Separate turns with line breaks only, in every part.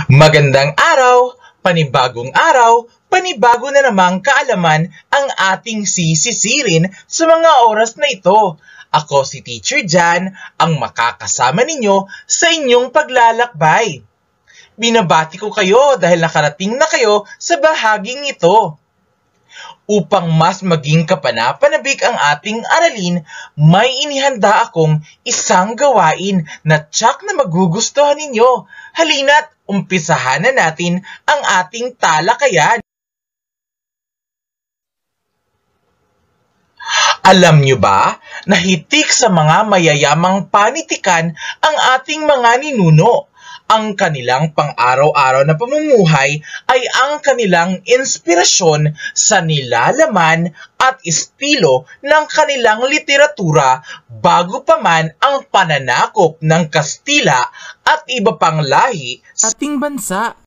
Magandang araw, panibago na namang kaalaman ang ating sisisirin sa mga oras na ito. Ako si Teacher Jan, ang makakasama ninyo sa inyong paglalakbay. Binabati ko kayo dahil nakarating na kayo sa bahaging ito. Upang mas maging kapanapanabik ang ating aralin, may inihanda akong isang gawain na tiyak na magugustuhan ninyo. Halina't umpisahan na natin ang ating talakayan. Alam nyo ba na hitik sa mga mayayamang panitikan ang ating mga ninuno? Ang kanilang pang-araw-araw na pamumuhay ay ang kanilang inspirasyon sa nilalaman at estilo ng kanilang literatura bago pa man ang pananakop ng Kastila at iba pang lahi sa ating bansa.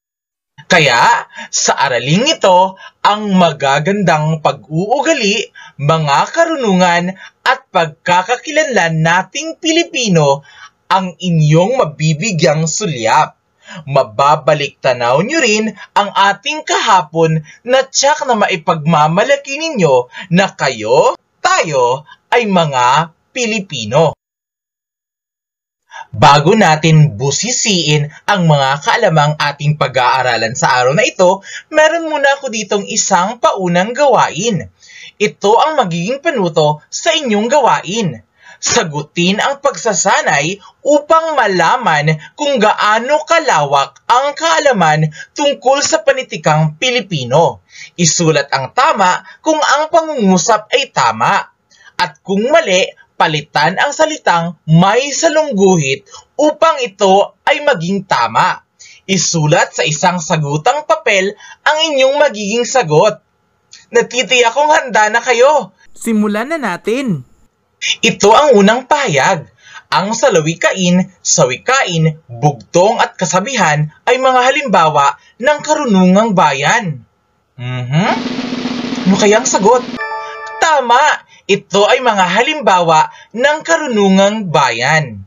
Kaya, sa araling ito, ang magagandang pag-uugali, mga karunungan at pagkakakilanlan nating Pilipino ang inyong mabibigyang sulyap. Mababalik tanaw nyo rin ang ating kahapon na tiyak na maipagmamalaki ninyo na tayo ay mga Pilipino. Bago natin busisiin ang mga kaalamang ating pag-aaralan sa araw na ito, meron muna ako ditong isang paunang gawain. Ito ang magiging panuto sa inyong gawain. Sagutin ang pagsasanay upang malaman kung gaano kalawak ang kaalaman tungkol sa panitikang Pilipino. Isulat ang tama kung ang pangungusap ay tama. At kung mali, palitan ang salitang may salungguhit upang ito ay maging tama. Isulat sa isang sagutang papel ang inyong magiging sagot. Natitiyak kong handa na kayo.
Simulan na natin.
Ito ang unang pahayag. Ang salawikain, sawikain, bugtong at kasabihan ay mga halimbawa ng karunungang bayan. Ano kaya ang sagot? Tama! Ito ay mga halimbawa ng karunungang bayan.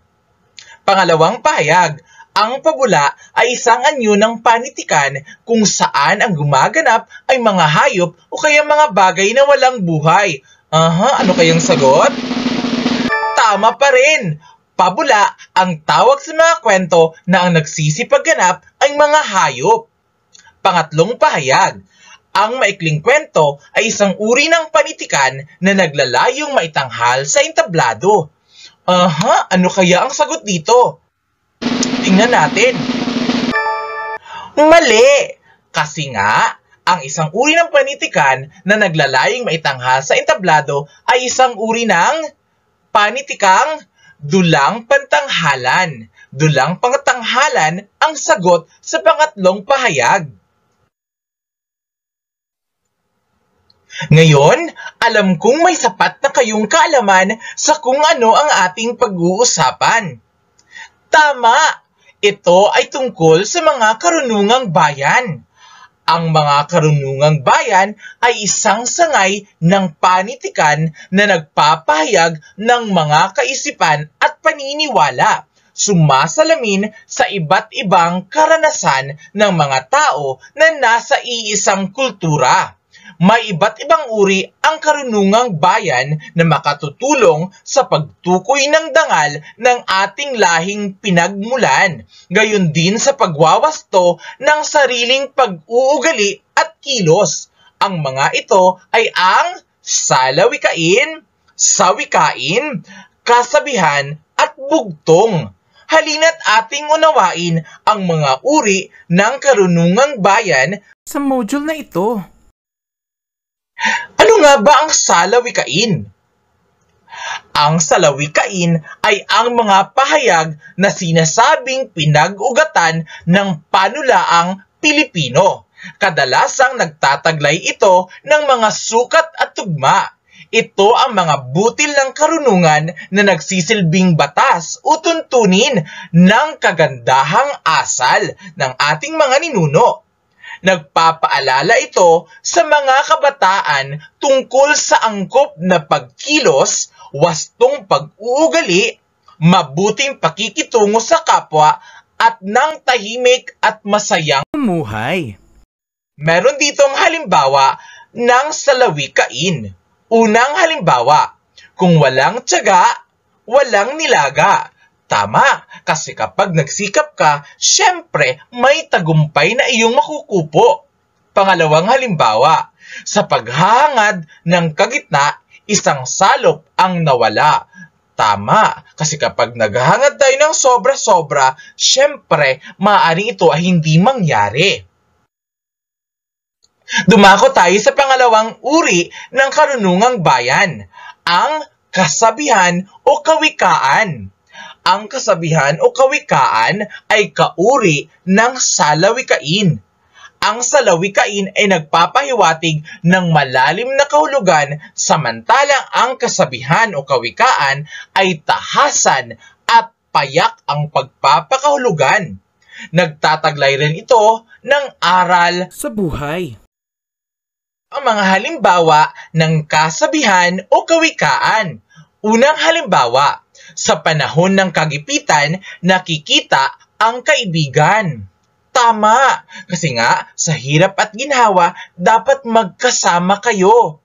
Pangalawang pahayag. Ang pabula ay isang anyo ng panitikan kung saan ang gumaganap ay mga hayop o kaya mga bagay na walang buhay. Ano kayang sagot? Tama pa rin! Pabula ang tawag sa mga kwento na ang nagsisipagganap ay mga hayop. Pangatlong pahayag. Ang maikling kwento ay isang uri ng panitikan na naglalayong maitanghal sa entablado. Ano kaya ang sagot dito? Tingnan natin. Mali! Kasi nga, ang isang uri ng panitikan na naglalayong maitanghal sa entablado ay isang uri ng panitikang dulang pantanghalan. Dulang pantanghalan ang sagot sa pangatlong pahayag. Ngayon, alam kong may sapat na kayong kaalaman sa kung ano ang ating pag-uusapan. Tama! Ito ay tungkol sa mga karunungang bayan. Ang mga karunungang bayan ay isang sangay ng panitikan na nagpapahayag ng mga kaisipan at paniniwala, sumasalamin sa iba't ibang karanasan ng mga tao na nasa iisang kultura. May iba't ibang uri ang karunungang bayan na makatutulong sa pagtukoy ng dangal ng ating lahing pinagmulan, gayon din sa pagwawasto ng sariling pag-uugali at kilos. Ang mga ito ay ang salawikain, sawikain, kasabihan at bugtong. Halina't ating unawain ang mga uri ng karunungang bayan
sa module na ito.
Ano nga ba ang salawikain? Ang salawikain ay ang mga pahayag na sinasabing pinag-ugatan ng panulaang Pilipino. Kadalasang nagtataglay ito ng mga sukat at tugma. Ito ang mga butil ng karunungan na nagsisilbing batas o tuntunin ng kagandahang asal ng ating mga ninuno. Nagpapaalala ito sa mga kabataan tungkol sa angkop na pagkilos, wastong pag-uugali, mabuting pakikitungo sa kapwa at ng tahimik at masayang
Umuhay.
meron ditong halimbawa ng salawikain. Unang halimbawa, kung walang tiyaga, walang nilaga. Tama, kasi kapag nagsikap ka, syempre may tagumpay na iyong makukupo. Pangalawang halimbawa, sa paghahangad ng kagitna, isang salop ang nawala. Tama, kasi kapag naghahangad tayo ng sobra-sobra, syempre maaaring ito ay hindi mangyari. Dumako tayo sa pangalawang uri ng karunungang bayan, ang kasabihan o kawikaan. Ang kasabihan o kawikaan ay kauri ng salawikain. Ang salawikain ay nagpapahiwatig ng malalim na kahulugan, samantalang ang kasabihan o kawikaan ay tahasan at payak ang pagpapakahulugan. Nagtataglay rin ito ng aral
Sa buhay.
ang mga halimbawa ng kasabihan o kawikaan. Unang halimbawa, sa panahon ng kagipitan, nakikita ang kaibigan. Tama, kasi nga sa hirap at ginhawa, dapat magkasama kayo.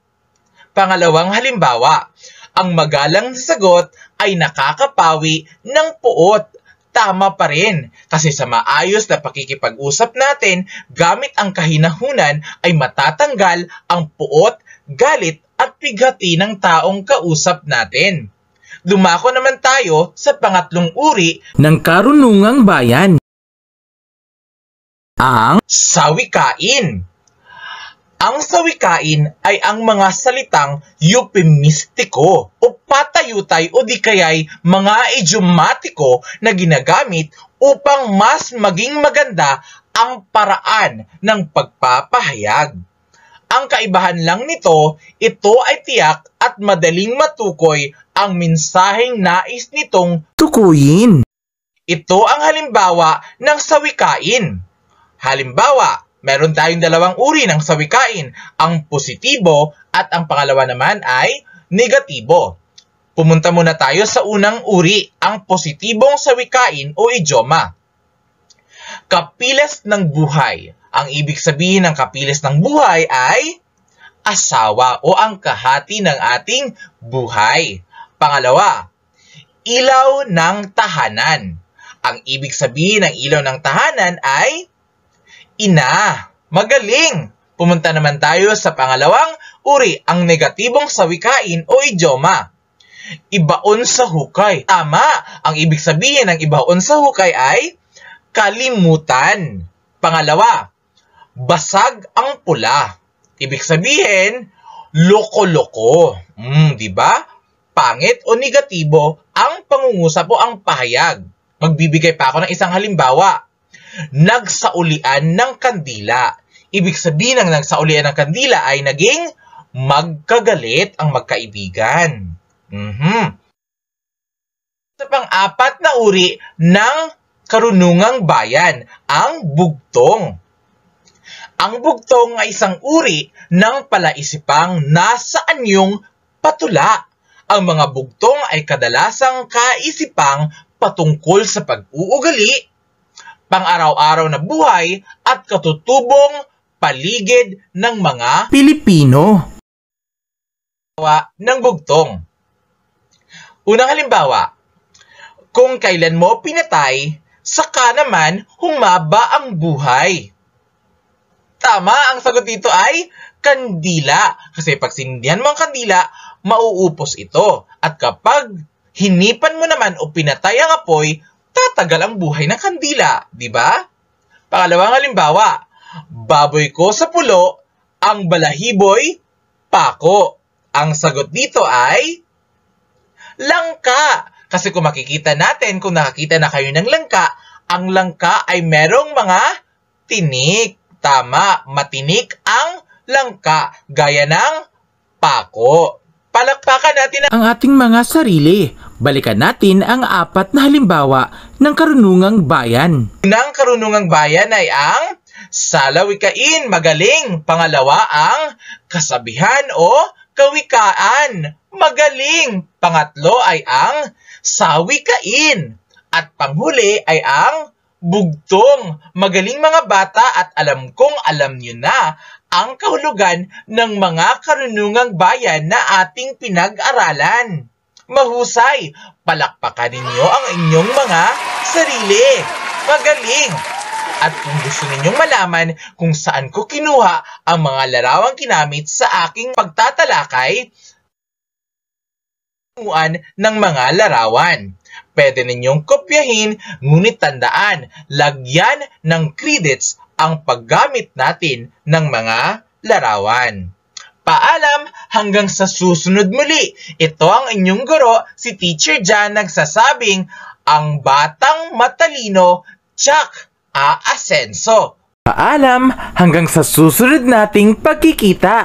Pangalawang halimbawa, ang magalang na sagot ay nakakapawi ng puot. Tama pa rin, kasi sa maayos na pakikipag-usap natin, gamit ang kahinahunan ay matatanggal ang puot, galit at pighati ng taong kausap natin. Dumako naman tayo sa pangatlong uri
Ng karunungang bayan. Ang
sawikain. Ang sawikain ay ang mga salitang eupemistiko o patayutay o di kaya'y mga idiomatiko na ginagamit upang mas maging maganda ang paraan ng pagpapahayag. Ang kaibahan lang nito, ito ay tiyak at madaling matukoy ang mensaheng nais nitong
tukuyin.
ito ang halimbawa ng sawikain. Halimbawa, meron tayong dalawang uri ng sawikain, ang positibo at ang pangalawa naman ay negatibo. Pumunta muna tayo sa unang uri, ang positibong sawikain o idioma. Kapilas ng buhay. Ang ibig sabihin ng kapilas ng buhay ay asawa o ang kahati ng ating buhay. Pangalawa, ilaw ng tahanan. Ang ibig sabihin ng ilaw ng tahanan ay ina. Magaling! Pumunta naman tayo sa pangalawang uri, ang negatibong sawikain o idioma. Ibaon sa hukay. Tama! Ang ibig sabihin ng ibaon sa hukay ay kalimutan. Pangalawa, basag ang pula. Ibig sabihin, loko-loko. Di ba? Pangit o negatibo ang pangungusap o ang pahayag. Magbibigay pa ako ng isang halimbawa. Nagsaulian ng kandila. Ibig sabihin ng nagsaulian ng kandila ay naging magkagalit ang magkaibigan. Sa pang-apat na uri ng karunungang bayan, ang bugtong. Ang bugtong ay isang uri ng palaisipang nasa anyong patula. Ang mga bugtong ay kadalasang kaisipang patungkol sa pag-uugali, pang-araw-araw na buhay at katutubong paligid ng mga
Pilipino.
ng bugtong. Unang halimbawa, kung kailan mo pinatay, saka naman humaba ang buhay. Tama, ang sagot dito ay kandila. Kasi pag sinindihan mo ang kandila, mauupos ito. At kapag hinipan mo naman o pinatay ang apoy, tatagal ang buhay ng kandila, di ba? Pangalawang halimbawa, baboy ko sa pulo, ang balahiboy, pako. Ang sagot dito ay langka. Kasi kung makikita natin, kung nakakita na kayo ng langka, ang langka ay merong mga tinik. Tama, matinik ang langka, gaya ng pako. Palakpakan natin
Ang ating mga sarili. Balikan natin ang apat na halimbawa ng karunungang bayan.
ng karunungang bayan ay ang salawikain, magaling. Pangalawa, ang kasabihan o kawikaan, magaling. Pangatlo ay ang sawikain. At panghuli ay ang Bugtong, magaling mga bata at alam kong alam niyo na ang kahulugan ng mga karunungang bayan na ating pinag-aralan. Mahusay, palakpakan ninyo ang inyong mga sarili. Magaling! At kung gusto ninyong malaman kung saan ko kinuha ang mga larawang ginamit sa aking pagtatalakay, ng mga larawan. Pwede ninyong kopyahin, ngunit tandaan, lagyan ng credits ang paggamit natin ng mga larawan. Paalam hanggang sa susunod muli. Ito ang inyong guro, si Teacher Jan, nagsasabing, ang batang matalino, tsak, aasenso.
Paalam hanggang sa susunod nating pagkikita.